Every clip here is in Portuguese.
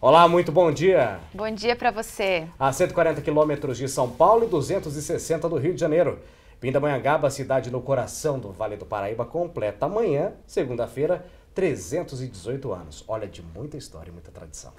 Olá, muito bom dia. Bom dia para você. A 140 quilômetros de São Paulo e 260 do Rio de Janeiro. Pindamonhangaba, cidade no coração do Vale do Paraíba, completa amanhã, segunda-feira, 318 anos. Olha, de muita história e muita tradição.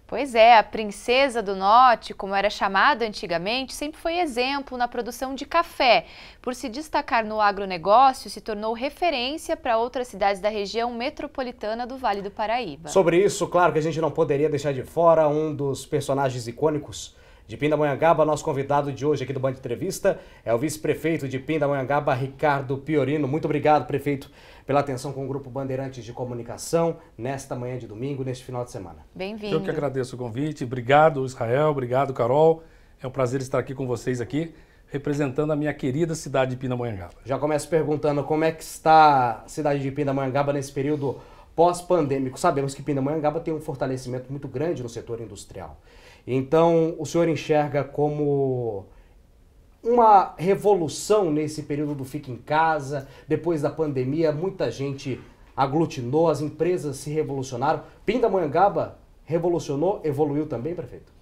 Pois é, a Princesa do Norte, como era chamada antigamente, sempre foi exemplo na produção de café. Por se destacar no agronegócio, se tornou referência para outras cidades da região metropolitana do Vale do Paraíba. Sobre isso, claro que a gente não poderia deixar de fora um dos personagens icônicos de Pindamonhangaba. Nosso convidado de hoje aqui do Band Entrevista é o vice-prefeito de Pindamonhangaba, Ricardo Piorino. Muito obrigado, prefeito, pela atenção com o Grupo Bandeirantes de Comunicação nesta manhã de domingo, neste final de semana. Bem-vindo. Eu que agradeço o convite. Obrigado, Israel. Obrigado, Carol. É um prazer estar aqui com vocês aqui, representando a minha querida cidade de Pindamonhangaba. Já começo perguntando como é que está a cidade de Pindamonhangaba nesse período pós-pandêmico. Sabemos que Pindamonhangaba tem um fortalecimento muito grande no setor industrial. Então, o senhor enxerga como uma revolução nesse período do fica em casa, depois da pandemia, muita gente aglutinou, as empresas se revolucionaram. Pindamonhangaba revolucionou, evoluiu também, prefeito?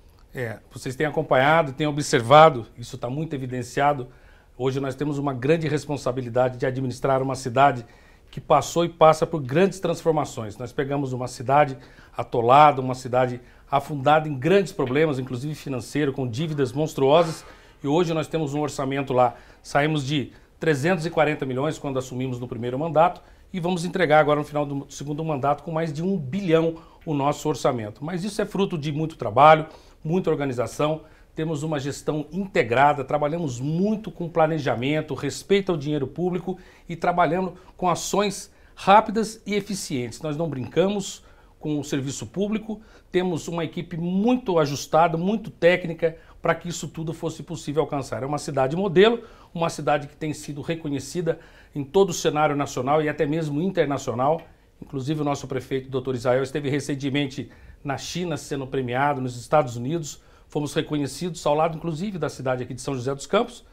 Vocês têm acompanhado, têm observado, isso está muito evidenciado. Hoje nós temos uma grande responsabilidade de administrar uma cidade que passou e passa por grandes transformações. Nós pegamos uma cidade atolada, uma cidade afundada em grandes problemas, inclusive financeiro, com dívidas monstruosas, e hoje nós temos um orçamento lá, saímos de 340 milhões quando assumimos no primeiro mandato, e vamos entregar agora no final do segundo mandato com mais de 1 bilhão o nosso orçamento. Mas isso é fruto de muito trabalho, muita organização, temos uma gestão integrada, trabalhamos muito com planejamento, respeito ao dinheiro público e trabalhando com ações rápidas e eficientes. Nós não brincamos com o serviço público, temos uma equipe muito ajustada, muito técnica, para que isso tudo fosse possível alcançar. É uma cidade modelo, uma cidade que tem sido reconhecida em todo o cenário nacional e até mesmo internacional. Inclusive o nosso prefeito, Dr. Israel, esteve recentemente na China sendo premiado, nos Estados Unidos. Fomos reconhecidos ao lado, inclusive, da cidade aqui de São José dos Campos,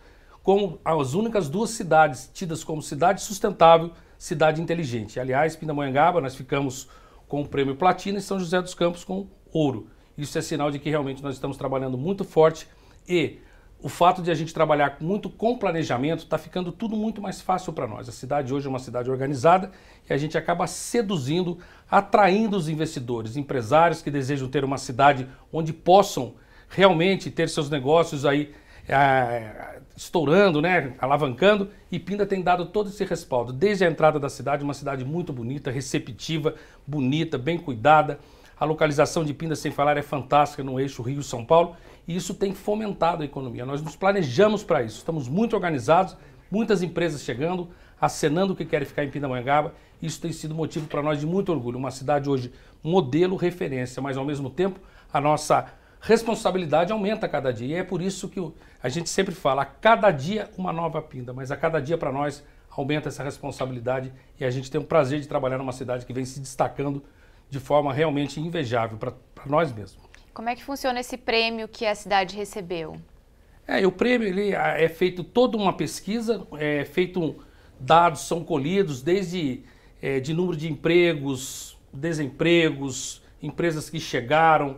como as únicas duas cidades tidas como cidade sustentável, cidade inteligente. Aliás, Pindamonhangaba, nós ficamos com o prêmio Platina e São José dos Campos com ouro. Isso é sinal de que realmente nós estamos trabalhando muito forte e o fato de a gente trabalhar muito com planejamento está ficando tudo muito mais fácil para nós. A cidade hoje é uma cidade organizada e a gente acaba seduzindo, atraindo os investidores, empresários que desejam ter uma cidade onde possam realmente ter seus negócios aí estourando, né, alavancando, e Pinda tem dado todo esse respaldo. Desde a entrada da cidade, uma cidade muito bonita, receptiva, bonita, bem cuidada. A localização de Pinda, sem falar, é fantástica no eixo Rio-São Paulo e isso tem fomentado a economia. Nós nos planejamos para isso, estamos muito organizados, muitas empresas chegando, acenando que querem ficar em Pindamonhangaba. Isso tem sido motivo para nós de muito orgulho. Uma cidade hoje modelo, referência, mas ao mesmo tempo a nossa responsabilidade aumenta a cada dia. E é por isso que a gente sempre fala, a cada dia uma nova Pinda, mas a cada dia para nós aumenta essa responsabilidade e a gente tem o prazer de trabalhar numa cidade que vem se destacando de forma realmente invejável para nós mesmos. Como é que funciona esse prêmio que a cidade recebeu? O prêmio ele é feito toda uma pesquisa, dados são colhidos desde de número de empregos, desempregos, empresas que chegaram,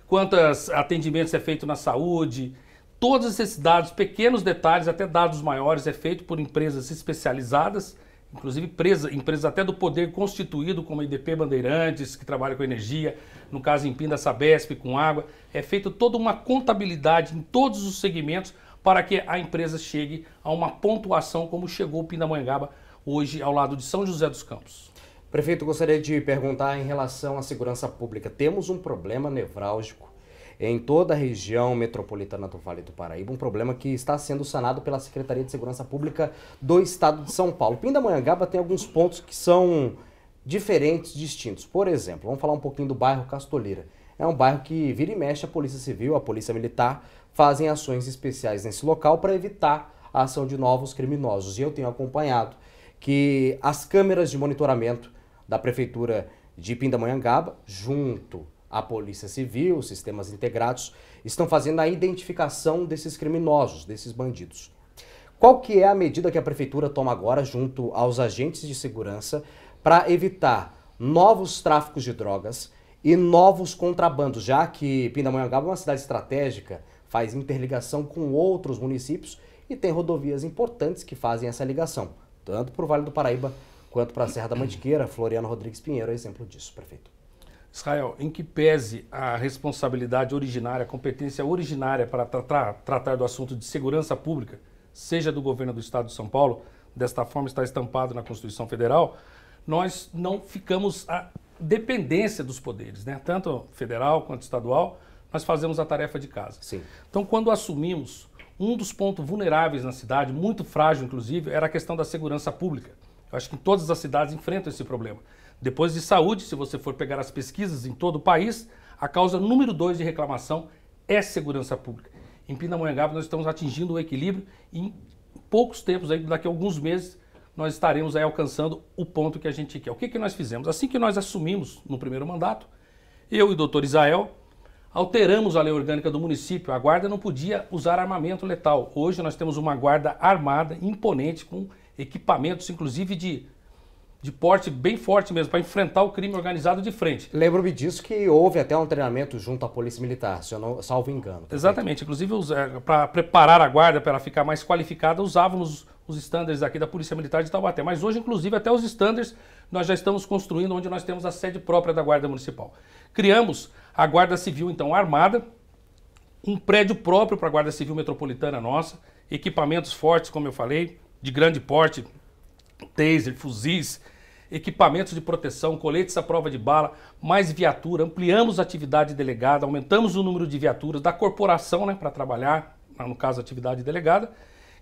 quantos atendimentos é feito na saúde, todos esses dados, pequenos detalhes, até dados maiores, é feito por empresas especializadas, inclusive empresas até do poder constituído, como a IDP Bandeirantes, que trabalha com energia, no caso em Pinda, Sabesp, com água. É feita toda uma contabilidade em todos os segmentos para que a empresa chegue a uma pontuação como chegou Pindamonhangaba hoje ao lado de São José dos Campos. Prefeito, gostaria de perguntar em relação à segurança pública. Temos um problema nevrálgico em toda a região metropolitana do Vale do Paraíba, um problema que está sendo sanado pela Secretaria de Segurança Pública do Estado de São Paulo. Pindamonhangaba tem alguns pontos que são diferentes, distintos. Por exemplo, vamos falar um pouquinho do bairro Castoleira. É um bairro que vira e mexe a Polícia Civil, a Polícia Militar, fazem ações especiais nesse local para evitar a ação de novos criminosos. E eu tenho acompanhado que as câmeras de monitoramento da Prefeitura de Pindamonhangaba, junto à Polícia Civil, sistemas integrados, estão fazendo a identificação desses criminosos, desses bandidos. Qual que é a medida que a Prefeitura toma agora junto aos agentes de segurança para evitar novos tráficos de drogas e novos contrabandos, já que Pindamonhangaba é uma cidade estratégica, faz interligação com outros municípios e tem rodovias importantes que fazem essa ligação, tanto para o Vale do Paraíba quanto para a Serra da Mantiqueira. Floriano Rodrigues Pinheiro é exemplo disso, prefeito. Israel, em que pese a responsabilidade originária, a competência originária para tratar do assunto de segurança pública, seja do governo do Estado de São Paulo, desta forma está estampado na Constituição Federal, nós não ficamos à dependência dos poderes, né? Tanto federal quanto estadual, nós fazemos a tarefa de casa. Sim. Então, quando assumimos, um dos pontos vulneráveis na cidade, muito frágil inclusive, era a questão da segurança pública. Eu acho que todas as cidades enfrentam esse problema. Depois de saúde, se você for pegar as pesquisas em todo o país, a causa número 2 de reclamação é segurança pública. Em Pindamonhangaba nós estamos atingindo o equilíbrio e em poucos tempos, aí, daqui a alguns meses, nós estaremos aí alcançando o ponto que a gente quer. O que nós fizemos? Assim que nós assumimos no primeiro mandato, eu e o doutor Israel, alteramos a lei orgânica do município. A guarda não podia usar armamento letal. Hoje nós temos uma guarda armada, imponente, com equipamentos, inclusive de porte bem forte mesmo, para enfrentar o crime organizado de frente. Lembro-me disso que houve até um treinamento junto à Polícia Militar, se eu não salvo engano. Exatamente. Inclusive, para preparar a guarda, para ela ficar mais qualificada, usávamos os estándares aqui da Polícia Militar de Taubaté. Mas hoje, inclusive, até os estándares nós já estamos construindo, onde nós temos a sede própria da Guarda Municipal. Criamos a Guarda Civil, então, armada, um prédio próprio para a Guarda Civil Metropolitana nossa, equipamentos fortes, como eu falei, de grande porte, taser, fuzis, equipamentos de proteção, coletes à prova de bala, mais viatura, ampliamos a atividade delegada, aumentamos o número de viaturas da corporação, né, para trabalhar, no caso, a atividade delegada.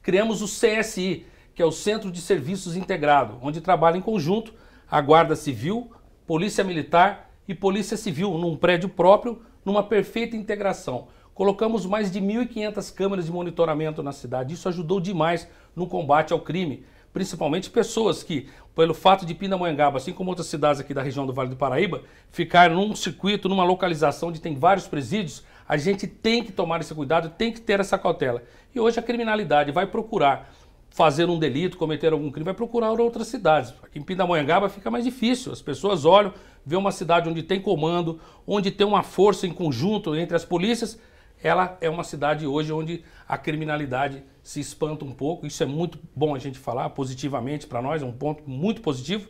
Criamos o CSI, que é o Centro de Serviços Integrado, onde trabalha em conjunto a Guarda Civil, Polícia Militar e Polícia Civil, num prédio próprio, numa perfeita integração. Colocamos mais de 1.500 câmeras de monitoramento na cidade. Isso ajudou demais no combate ao crime. Principalmente pessoas que, pelo fato de Pindamonhangaba, assim como outras cidades aqui da região do Vale do Paraíba, ficaram num circuito, numa localização onde tem vários presídios, a gente tem que tomar esse cuidado, tem que ter essa cautela. E hoje a criminalidade vai procurar fazer um delito, cometer algum crime, vai procurar outras cidades. Aqui em Pindamonhangaba fica mais difícil. As pessoas olham, vê uma cidade onde tem comando, onde tem uma força em conjunto entre as polícias. Ela é uma cidade hoje onde a criminalidade se espanta um pouco. Isso é muito bom a gente falar positivamente para nós, é um ponto muito positivo.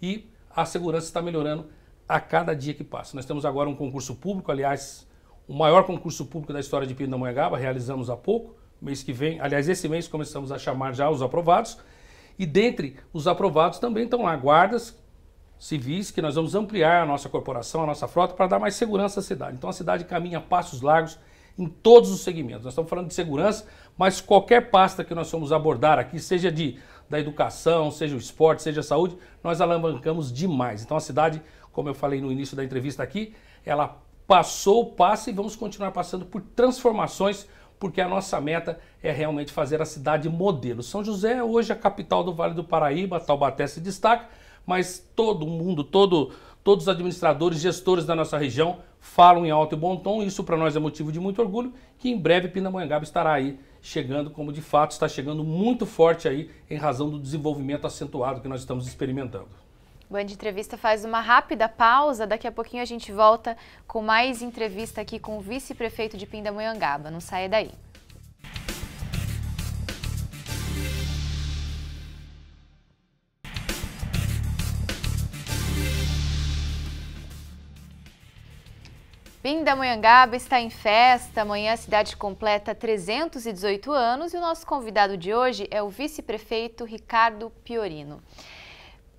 E a segurança está melhorando a cada dia que passa. Nós temos agora um concurso público, aliás, o maior concurso público da história de Pindamonhangaba, realizamos há pouco, mês que vem. Aliás, esse mês começamos a chamar já os aprovados. E dentre os aprovados também estão lá guardas civis, que nós vamos ampliar a nossa corporação, a nossa frota, para dar mais segurança à cidade. Então a cidade caminha a passos largos em todos os segmentos. Nós estamos falando de segurança, mas qualquer pasta que nós formos abordar aqui, seja da educação, seja o esporte, seja a saúde, nós alavancamos demais. Então a cidade, como eu falei no início da entrevista aqui, ela passa e vamos continuar passando por transformações, porque a nossa meta é realmente fazer a cidade modelo. São José é hoje a capital do Vale do Paraíba, Taubaté se destaca, mas todo mundo, todos os administradores, gestores da nossa região falam em alto e bom tom. Isso para nós é motivo de muito orgulho, que em breve Pindamonhangaba estará aí chegando, como de fato está chegando muito forte aí, em razão do desenvolvimento acentuado que nós estamos experimentando. O Band Entrevista faz uma rápida pausa, daqui a pouquinho a gente volta com mais entrevista aqui com o vice-prefeito de Pindamonhangaba. Não saia daí. Pindamonhangaba está em festa, amanhã a cidade completa 318 anos e o nosso convidado de hoje é o vice-prefeito Ricardo Piorino.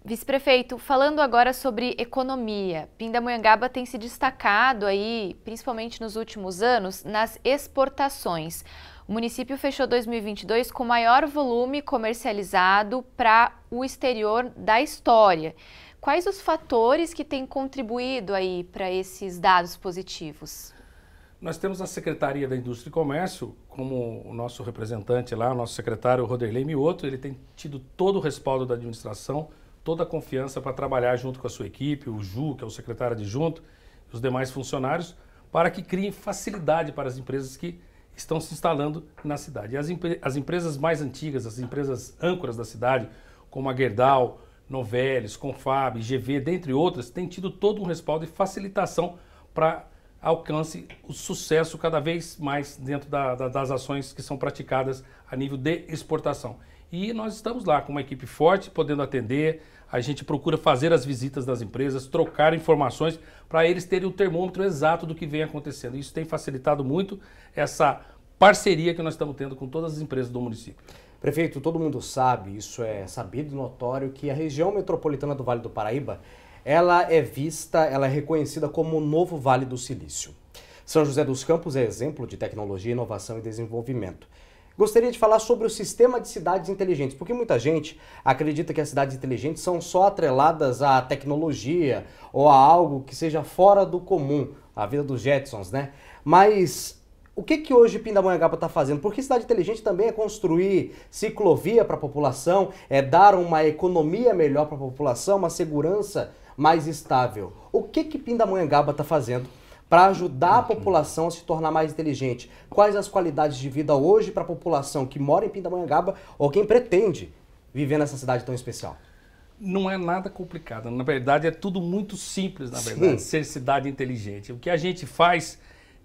Vice-prefeito, falando agora sobre economia, Pindamonhangaba tem se destacado aí, principalmente nos últimos anos, nas exportações. O município fechou 2022 com o maior volume comercializado para o exterior da história. Quais os fatores que têm contribuído aí para esses dados positivos? Nós temos a Secretaria da Indústria e Comércio, como o nosso representante lá, o nosso secretário Roderley Mioto, ele tem tido todo o respaldo da administração, toda a confiança para trabalhar junto com a sua equipe, o Ju, que é o secretário adjunto, e os demais funcionários, para que criem facilidade para as empresas que estão se instalando na cidade. E as empresas mais antigas, as empresas âncoras da cidade, como a Gerdau, Novelis, Confab, GV, dentre outras, têm tido todo um respaldo e facilitação para alcance o sucesso cada vez mais dentro das ações que são praticadas a nível de exportação. E nós estamos lá com uma equipe forte, podendo atender, a gente procura fazer as visitas das empresas, trocar informações para eles terem o termômetro exato do que vem acontecendo. Isso tem facilitado muito essa parceria que nós estamos tendo com todas as empresas do município. Prefeito, todo mundo sabe, isso é sabido e notório, que a região metropolitana do Vale do Paraíba, ela é vista, ela é reconhecida como o novo Vale do Silício. São José dos Campos é exemplo de tecnologia, inovação e desenvolvimento. Gostaria de falar sobre o sistema de cidades inteligentes, porque muita gente acredita que as cidades inteligentes são só atreladas à tecnologia ou a algo que seja fora do comum, a vida dos Jetsons, né? Mas o que hoje Pindamonhangaba está fazendo? Porque cidade inteligente também é construir ciclovia para a população, é dar uma economia melhor para a população, uma segurança mais estável. O que Pindamonhangaba está fazendo para ajudar a população a se tornar mais inteligente? Quais as qualidades de vida hoje para a população que mora em Pindamonhangaba ou quem pretende viver nessa cidade tão especial? Não é nada complicado. Na verdade, é tudo muito simples, na verdade, ser cidade inteligente. O que a gente faz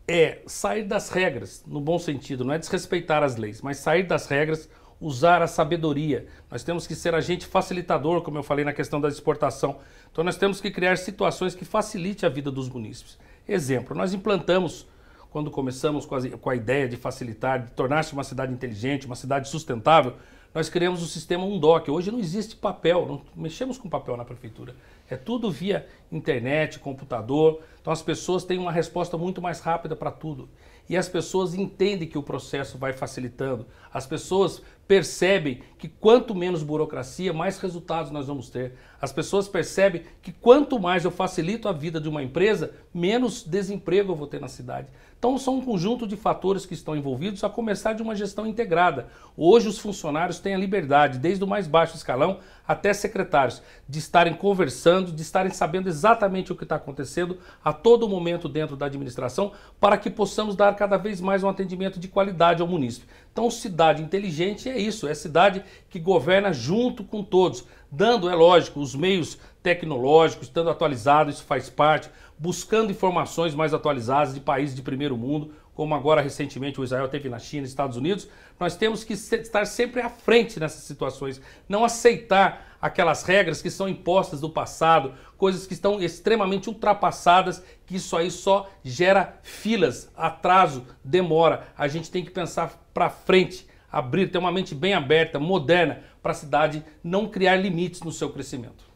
é sair das regras, no bom sentido, não é desrespeitar as leis, mas sair das regras, usar a sabedoria. Nós temos que ser agente facilitador, como eu falei na questão da exportação. Então nós temos que criar situações que facilitem a vida dos munícipes. Exemplo, nós implantamos, quando começamos com a ideia de facilitar, de tornar-se uma cidade inteligente, uma cidade sustentável, nós criamos o sistema Undoc. Hoje não existe papel, não mexemos com papel na prefeitura. É tudo via internet, computador. Então as pessoas têm uma resposta muito mais rápida para tudo. E as pessoas entendem que o processo vai facilitando. As pessoas percebem que quanto menos burocracia, mais resultados nós vamos ter. As pessoas percebem que quanto mais eu facilito a vida de uma empresa, menos desemprego eu vou ter na cidade. Então são um conjunto de fatores que estão envolvidos, a começar de uma gestão integrada. Hoje os funcionários têm a liberdade, desde o mais baixo escalão até secretários, de estarem conversando, de estarem sabendo exatamente o que está acontecendo a todo momento dentro da administração, para que possamos dar cada vez mais um atendimento de qualidade ao munícipe. Então cidade inteligente é isso, é cidade que governa junto com todos, dando, é lógico, os meios tecnológicos, estando atualizado, isso faz parte, buscando informações mais atualizadas de países de primeiro mundo, como agora recentemente o Israel teve na China, Estados Unidos. Nós temos que estar sempre à frente nessas situações, não aceitar aquelas regras que são impostas do passado, coisas que estão extremamente ultrapassadas, que isso aí só gera filas, atraso, demora. A gente tem que pensar para frente, abrir, ter uma mente bem aberta, moderna, para a cidade não criar limites no seu crescimento.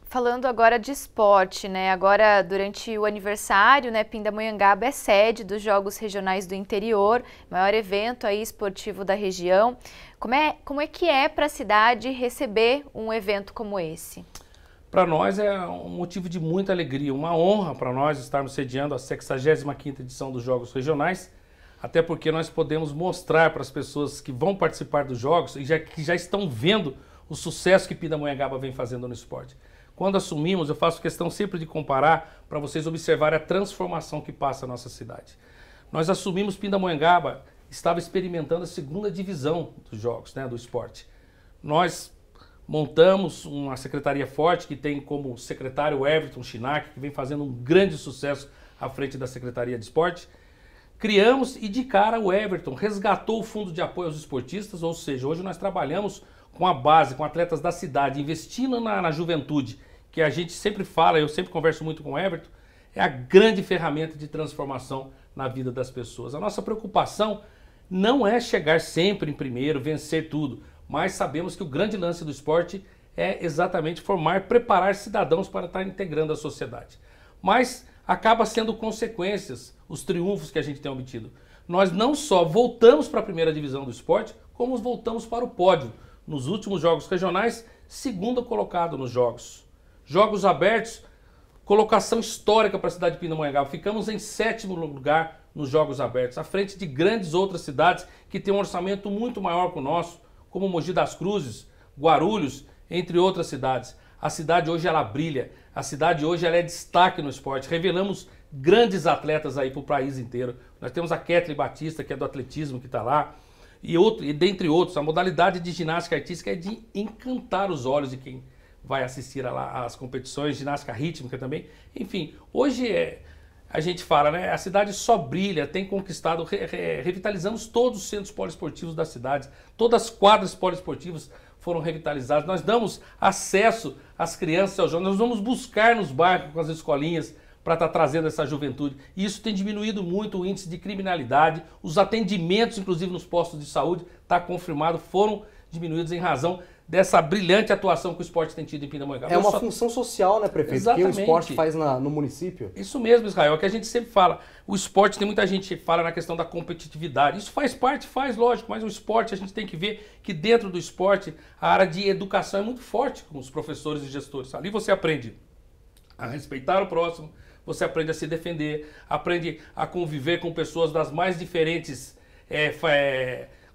Falando agora de esporte, né? Agora, durante o aniversário, né, Pindamonhangaba é sede dos Jogos Regionais do Interior, maior evento aí esportivo da região. Como é que é para a cidade receber um evento como esse? Para nós é um motivo de muita alegria, uma honra para nós estarmos sediando a 65ª edição dos Jogos Regionais, até porque nós podemos mostrar para as pessoas que vão participar dos Jogos e que já estão vendo o sucesso que Pindamonhangaba vem fazendo no esporte. Quando assumimos, eu faço questão sempre de comparar para vocês observarem a transformação que passa a nossa cidade. Nós assumimos Pindamonhangaba, estava experimentando a 2ª divisão dos jogos, né, do esporte. Nós montamos uma secretaria forte que tem como secretário o Everton Chinac, que vem fazendo um grande sucesso à frente da Secretaria de Esporte. Criamos e de cara o Everton resgatou o fundo de apoio aos esportistas, ou seja, hoje nós trabalhamos com a base, com atletas da cidade, investindo na juventude, que a gente sempre fala, eu sempre converso muito com o Everton, é a grande ferramenta de transformação na vida das pessoas. A nossa preocupação não é chegar sempre em primeiro, vencer tudo, mas sabemos que o grande lance do esporte é exatamente formar, preparar cidadãos para estar integrando a sociedade. Mas acaba sendo consequências, os triunfos que a gente tem obtido. Nós não só voltamos para a 1ª divisão do esporte, como voltamos para o pódio. Nos últimos Jogos Regionais, 2º colocado nos Jogos. Jogos abertos, colocação histórica para a cidade de Pindamonhangaba. Ficamos em 7º lugar nos Jogos Abertos, à frente de grandes outras cidades que têm um orçamento muito maior que o nosso, como Mogi das Cruzes, Guarulhos, entre outras cidades. A cidade hoje ela brilha, a cidade hoje ela é destaque no esporte. Revelamos grandes atletas aí para o país inteiro. Nós temos a Kathleen Batista, que é do atletismo, que está lá. e dentre outros, a modalidade de ginástica artística é de encantar os olhos de quem vai assistir às competições, ginástica rítmica também. Enfim, hoje a gente fala, né? A cidade só brilha, tem conquistado, revitalizamos todos os centros poliesportivos da cidade, todas as quadras poliesportivas foram revitalizadas. Nós damos acesso às crianças e aos jovens, nós vamos buscar nos bairros com as escolinhas para estar trazendo essa juventude. E isso tem diminuído muito o índice de criminalidade, os atendimentos, inclusive nos postos de saúde, está confirmado, foram diminuídos em razão dessa brilhante atuação que o esporte tem tido em Pindamonhangaba. É uma função social, né, prefeito? Exatamente. Que o esporte faz no município. Isso mesmo, Israel, é o que a gente sempre fala. O esporte, tem muita gente que fala na questão da competitividade. Isso faz parte, lógico, mas o esporte, a gente tem que ver que dentro do esporte, a área de educação é muito forte com os professores e gestores. Ali você aprende a respeitar o próximo, você aprende a se defender, aprende a conviver com pessoas das mais diferentes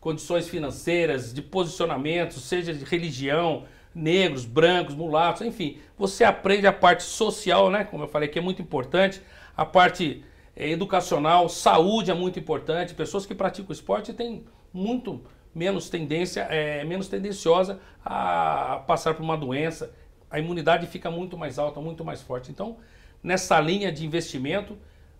condições financeiras, de posicionamento, seja de religião, negros, brancos, mulatos, enfim. Você aprende a parte social, né? Como eu falei, que é muito importante, a parte educacional, saúde é muito importante. Pessoas que praticam esporte têm muito menos tendência, menos tendenciosa a passar por uma doença. A imunidade fica muito mais alta, muito mais forte. Então, nessa linha de investimento,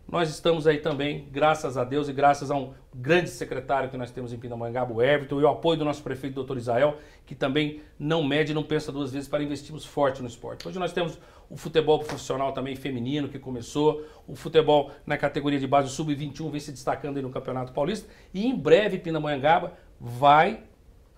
nós estamos aí também, graças a Deus e graças a um grande secretário que nós temos em Pindamonhangaba, o Everton, e o apoio do nosso prefeito, doutor Israel, que também não mede e não pensa duas vezes para investirmos forte no esporte. Hoje nós temos o futebol profissional também feminino, que começou, o futebol na categoria de base, o Sub-21, vem se destacando aí no Campeonato Paulista, e em breve Pindamonhangaba vai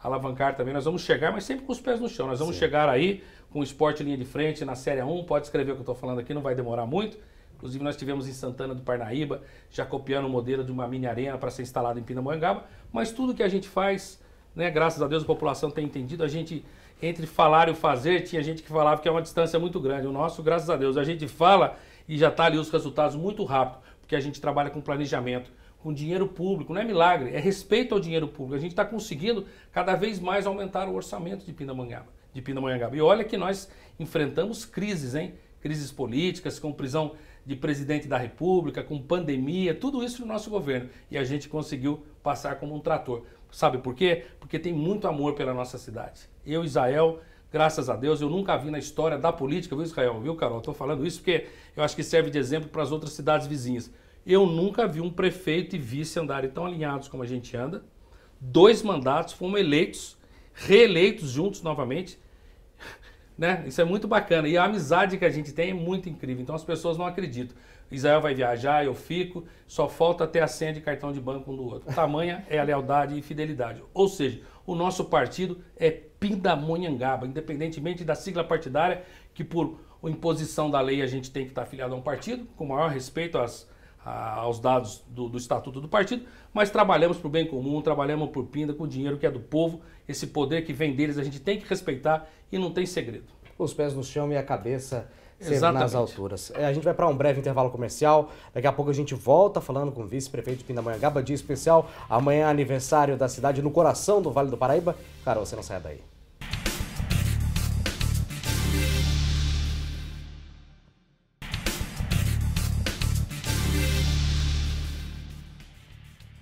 alavancar também. Nós vamos chegar, mas sempre com os pés no chão. Nós vamos chegar aí com o esporte linha de frente na Série 1, pode escrever o que eu estou falando aqui, não vai demorar muito. Inclusive nós tivemos em Santana do Parnaíba, já copiando o modelo de uma mini arena para ser instalada em Pindamonhangaba, mas tudo que a gente faz, né, graças a Deus a população tem entendido, a gente, entre falar e o fazer, tinha gente que falava que é uma distância muito grande. O nosso, graças a Deus, a gente fala e já está ali os resultados muito rápido, porque a gente trabalha com planejamento, com dinheiro público, não é milagre, é respeito ao dinheiro público. A gente está conseguindo cada vez mais aumentar o orçamento de Pindamonhangaba. E olha que nós enfrentamos crises, hein? Crises políticas, com prisão de presidente da República, com pandemia, tudo isso no nosso governo. E a gente conseguiu passar como um trator. Sabe por quê? Porque tem muito amor pela nossa cidade. Eu, Israel, graças a Deus, eu nunca vi na história da política, viu, Israel? Viu, Carol? Estou falando isso porque eu acho que serve de exemplo para as outras cidades vizinhas. Eu nunca vi um prefeito e vice andarem tão alinhados como a gente anda. 2 mandatos, fomos eleitos, reeleitos juntos novamente. Né? Isso é muito bacana. E a amizade que a gente tem é muito incrível. Então as pessoas não acreditam. Israel vai viajar, eu fico, só falta ter a senha de cartão de banco um do outro. Tamanha é a lealdade e fidelidade. Ou seja, o nosso partido é Pindamonhangaba, independentemente da sigla partidária, que por imposição da lei a gente tem que estar afiliado a um partido, com o maior respeito aos dados do estatuto do partido, mas trabalhamos para o bem comum, trabalhamos por Pinda, com o dinheiro que é do povo, esse poder que vem deles a gente tem que respeitar e não tem segredo. Os pés no chão e a cabeça sempre nas alturas. A gente vai para um breve intervalo comercial, daqui a pouco a gente volta falando com o vice-prefeito de Pindamonhangaba, dia especial, amanhã é aniversário da cidade no coração do Vale do Paraíba. Cara, você não sai daí.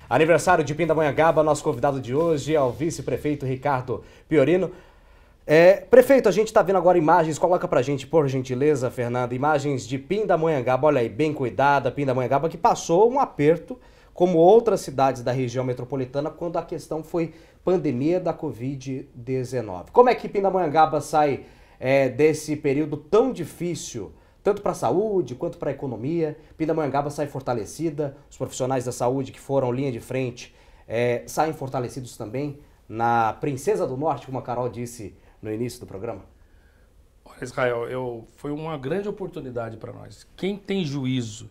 Aniversário de Pindamonhangaba, nosso convidado de hoje é o vice-prefeito Ricardo Piorino. Prefeito, a gente está vendo agora imagens, coloca pra gente, por gentileza, Fernanda, imagens de Pindamonhangaba, olha aí, bem cuidada, Pindamonhangaba, que passou um aperto, como outras cidades da região metropolitana, quando a questão foi pandemia da Covid-19. Como é que Pindamonhangaba sai desse período tão difícil, tanto para a saúde quanto para a economia? Pindamonhangaba sai fortalecida, os profissionais da saúde que foram linha de frente saem fortalecidos também na Princesa do Norte, como a Carol disse no início do programa? Olha, Israel, foi uma grande oportunidade para nós. Quem tem juízo,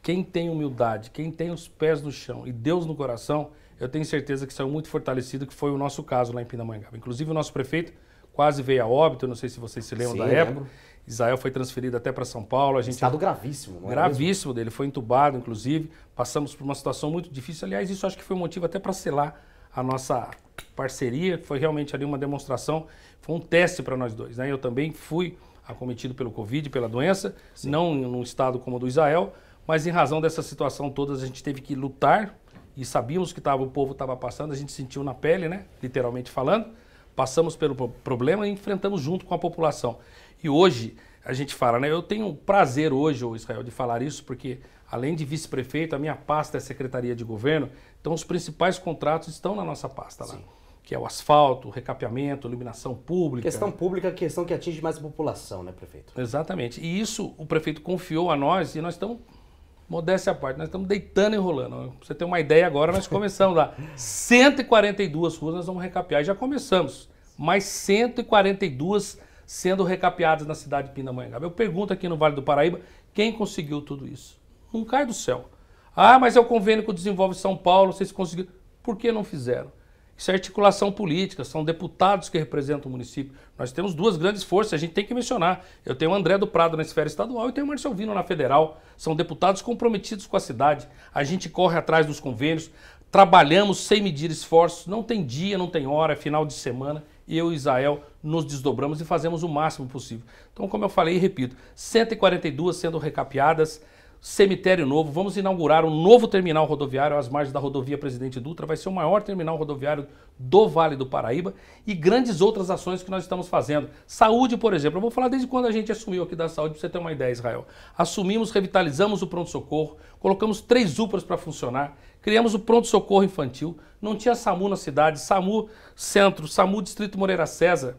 quem tem humildade, quem tem os pés no chão e Deus no coração, eu tenho certeza que saiu muito fortalecido, que foi o nosso caso lá em Pindamonhangaba. Inclusive o nosso prefeito quase veio a óbito, não sei se vocês se lembram da época. Lembro. Israel foi transferido até para São Paulo. Estado gravíssimo, não é? Gravíssimo dele, foi entubado, inclusive. Passamos por uma situação muito difícil. Aliás, isso acho que foi um motivo até para selar a nossa parceria, foi realmente ali uma demonstração, foi um teste para nós dois, né? Eu também fui acometido pelo Covid, pela doença, sim, não num estado como o do Israel, mas em razão dessa situação toda a gente teve que lutar e sabíamos que o povo estava passando, a gente sentiu na pele, né? Literalmente falando, passamos pelo problema e enfrentamos junto com a população. E hoje a gente fala, né? Eu tenho prazer hoje, Israel, de falar isso, porque além de vice-prefeito, a minha pasta é Secretaria de Governo, então os principais contratos estão na nossa pasta lá. Sim. Que é o asfalto, o recapeamento, iluminação pública. Questão pública, questão que atinge mais a população, né, prefeito? Exatamente. E isso o prefeito confiou a nós e nós estamos, modéstia à parte, nós estamos deitando e enrolando. Pra você ter uma ideia agora, nós começamos lá. 142 ruas nós vamos recapear e já começamos. Mais 142 sendo recapeadas na cidade de Pindamonhangaba. Eu pergunto aqui no Vale do Paraíba, quem conseguiu tudo isso? Não cai do céu. Ah, mas é o convênio que Desenvolve São Paulo, vocês conseguiram. Por que não fizeram? Isso é articulação política, são deputados que representam o município. Nós temos duas grandes forças, a gente tem que mencionar. Eu tenho o André do Prado na esfera estadual e tenho o Marcelo Vino na federal. São deputados comprometidos com a cidade. A gente corre atrás dos convênios, trabalhamos sem medir esforços, não tem dia, não tem hora, é final de semana. E eu e Israel nos desdobramos e fazemos o máximo possível. Então, como eu falei e repito, 142 sendo recapeadas, cemitério novo, vamos inaugurar um novo terminal rodoviário às margens da rodovia Presidente Dutra, vai ser o maior terminal rodoviário do Vale do Paraíba e grandes outras ações que nós estamos fazendo. Saúde, por exemplo, eu vou falar desde quando a gente assumiu aqui da saúde, para você ter uma ideia, Israel. Assumimos, revitalizamos o pronto-socorro, colocamos 3 UPAs para funcionar, criamos o pronto-socorro infantil, não tinha SAMU na cidade, SAMU Centro, SAMU Distrito Moreira César.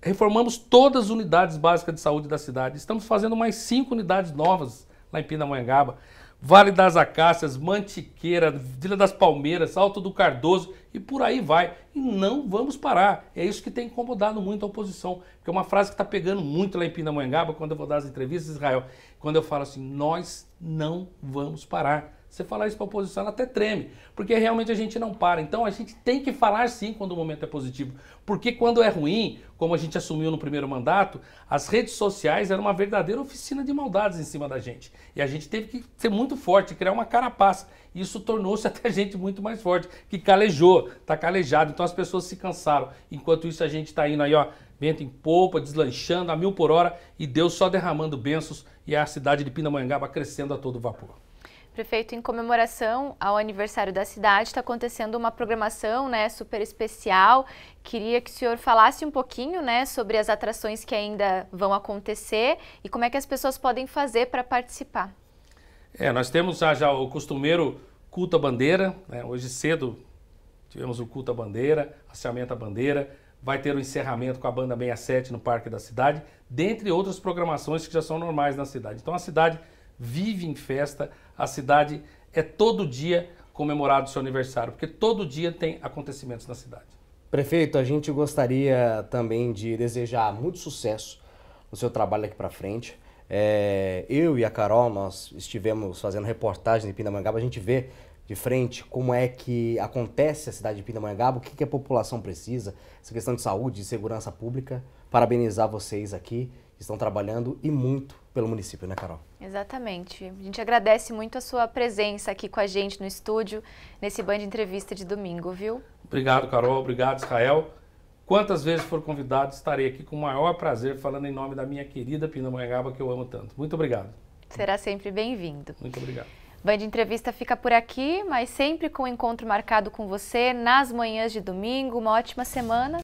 Reformamos todas as unidades básicas de saúde da cidade, estamos fazendo mais 5 unidades novas lá em Pindamonhangaba, Vale das Acácias, Mantiqueira, Vila das Palmeiras, Alto do Cardoso e por aí vai. E não vamos parar. É isso que tem incomodado muito a oposição. Porque é uma frase que está pegando muito lá em Pindamonhangaba, quando eu vou dar as entrevistas, Israel, quando eu falo assim, nós não vamos parar. Você falar isso para a oposição, ela até treme, porque realmente a gente não para. Então a gente tem que falar sim quando o momento é positivo, porque quando é ruim, como a gente assumiu no primeiro mandato, as redes sociais eram uma verdadeira oficina de maldades em cima da gente. E a gente teve que ser muito forte, criar uma carapaça. E isso tornou-se até a gente muito mais forte, que calejou, está calejado. Então as pessoas se cansaram. Enquanto isso a gente está indo aí, ó, vento em popa, deslanchando a 1000 por hora e Deus só derramando bênçãos e a cidade de Pindamonhangaba crescendo a todo vapor. Prefeito, em comemoração ao aniversário da cidade, está acontecendo uma programação, né, super especial. Queria que o senhor falasse um pouquinho, né, sobre as atrações que ainda vão acontecer e como é que as pessoas podem fazer para participar. Nós temos já o costumeiro culto à bandeira, né? Hoje cedo tivemos o culto à bandeira, hasteamento à bandeira, vai ter o encerramento com a banda 67 no Parque da Cidade, dentre outras programações que já são normais na cidade. Então a cidade vive em festa, a cidade é todo dia comemorado o seu aniversário, porque todo dia tem acontecimentos na cidade. Prefeito, a gente gostaria também de desejar muito sucesso no seu trabalho aqui para frente. Eu e a Carol, nós estivemos fazendo reportagem em Pindamonhangaba, a gente vê de frente como é que acontece a cidade de Pindamonhangaba, o que a população precisa, essa questão de saúde, de segurança pública. Parabenizar vocês aqui, que estão trabalhando e muito pelo município, né, Carol? Exatamente. A gente agradece muito a sua presença aqui com a gente no estúdio, nesse Band Entrevista de domingo, viu? Obrigado, Carol. Obrigado, Israel. Quantas vezes for convidado, estarei aqui com o maior prazer falando em nome da minha querida Pindamonhangaba, que eu amo tanto. Muito obrigado. Será sempre bem-vindo. Muito obrigado. Band Entrevista fica por aqui, mas sempre com um encontro marcado com você nas manhãs de domingo. Uma ótima semana